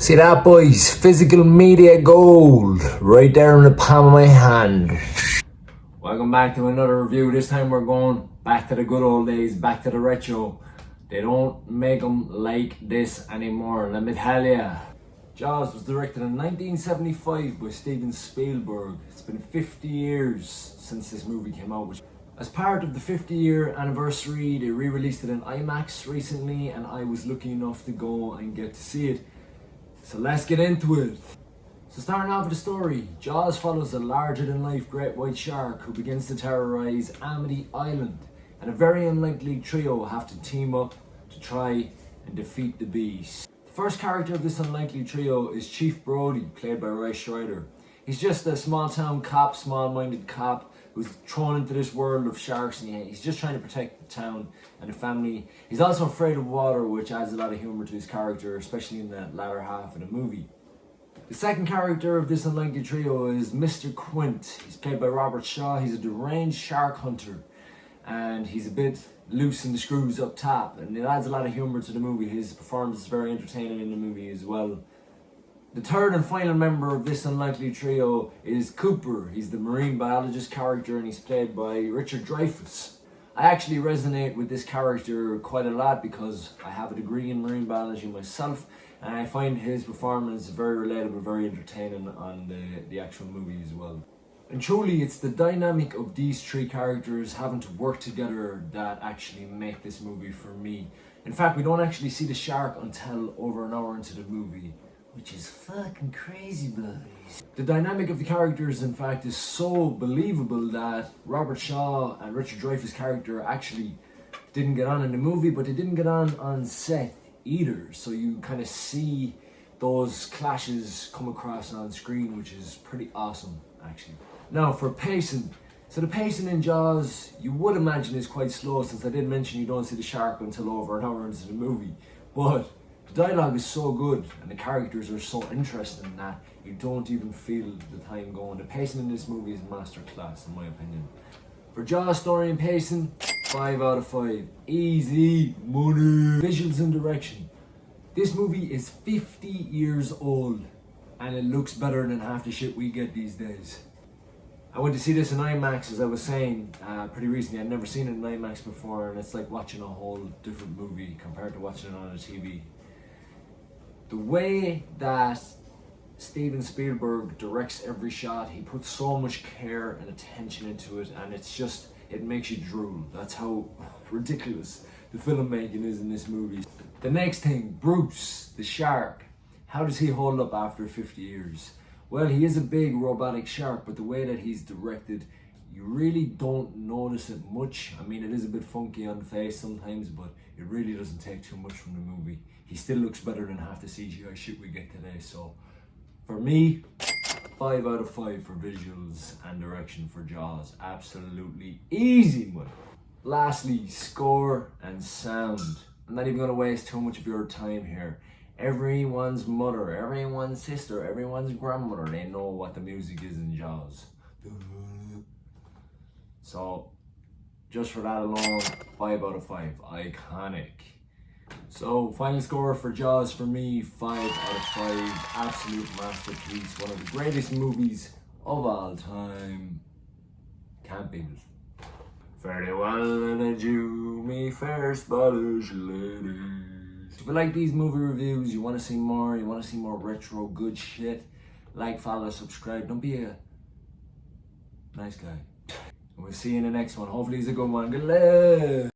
See that, boys? Physical media gold right there in the palm of my hand. Welcome back to another review. This time we're going back to the good old days, back to the retro. They don't make them like this anymore, let me tell ya. Jaws was directed in 1975 by Steven Spielberg. It's been 50 years since this movie came out. As part of the 50-year anniversary, they re-released it in IMAX recently, and I was lucky enough to go and get to see it. So let's get into it. So starting off with the story, Jaws follows a larger-than-life great white shark who begins to terrorize Amity Island, and a very unlikely trio have to team up to try and defeat the beast. The first character of this unlikely trio is Chief Brody, played by Scheider. He's just a small-town cop, small-minded cop, who's thrown into this world of sharks, and he's just trying to protect the town and the family. He's also afraid of water, which adds a lot of humour to his character, especially in the latter half of the movie. The second character of this unlikely trio is Mr. Quint. He's played by Robert Shaw. He's a deranged shark hunter, and he's a bit loose in the screws up top, and it adds a lot of humour to the movie. His performance is very entertaining in the movie as well. The third and final member of this unlikely trio is Cooper. He's the marine biologist character, and he's played by Dreyfuss. I actually resonate with this character quite a lot because I have a degree in marine biology myself, and I find his performance very relatable, very entertaining on the actual movie as well. And truly, it's the dynamic of these three characters having to work together that actually make this movie for me. In fact, we don't actually see the shark until over an hour into the movie, which is fucking crazy, boys. The dynamic of the characters, in fact, is so believable that Robert Shaw and Richard Dreyfuss' character actually didn't get on in the movie, but they didn't get on set either. So you kind of see those clashes come across on screen, which is pretty awesome, actually. Now, for pacing. So the pacing in Jaws, you would imagine is quite slow, since I did mention you don't see the shark until over an hour into the movie. But the dialogue is so good and the characters are so interesting that you don't even feel the time going. The pacing in this movie is masterclass, in my opinion. For Jaws story and pacing, 5 out of 5. Easy money. Visuals and direction. This movie is 50 years old and it looks better than half the shit we get these days. I went to see this in IMAX, as I was saying, pretty recently. I'd never seen it in IMAX before, and it's like watching a whole different movie compared to watching it on a TV. The way that Steven Spielberg directs every shot, he puts so much care and attention into it, and it makes you drool. That's how ridiculous the filmmaking is in this movie. The next thing, Bruce, the shark. How does he hold up after 50 years? Well, he is a big robotic shark, but the way that he's directed, you really don't notice it much. I mean, it is a bit funky on the face sometimes, but it really doesn't take too much from the movie. He still looks better than half the CGI shit we get today. So, for me, 5 out of 5 for visuals and direction for Jaws. Absolutely easy, man. Lastly, score and sound. I'm not even going to waste too much of your time here. Everyone's mother, everyone's sister, everyone's grandmother, they know what the music is in Jaws. So, just for that alone, 5 out of 5. Iconic. So, final score for Jaws for me, 5 out of 5. Absolute masterpiece. One of the greatest movies of all time. Can't beat it. Fairly well and a Jew, me fair Spanish lady. If you like these movie reviews, you want to see more, you want to see more retro good shit, like, follow, subscribe. Don't be a nice guy. And we'll see you in the next one. Hopefully it's a good one. Good luck.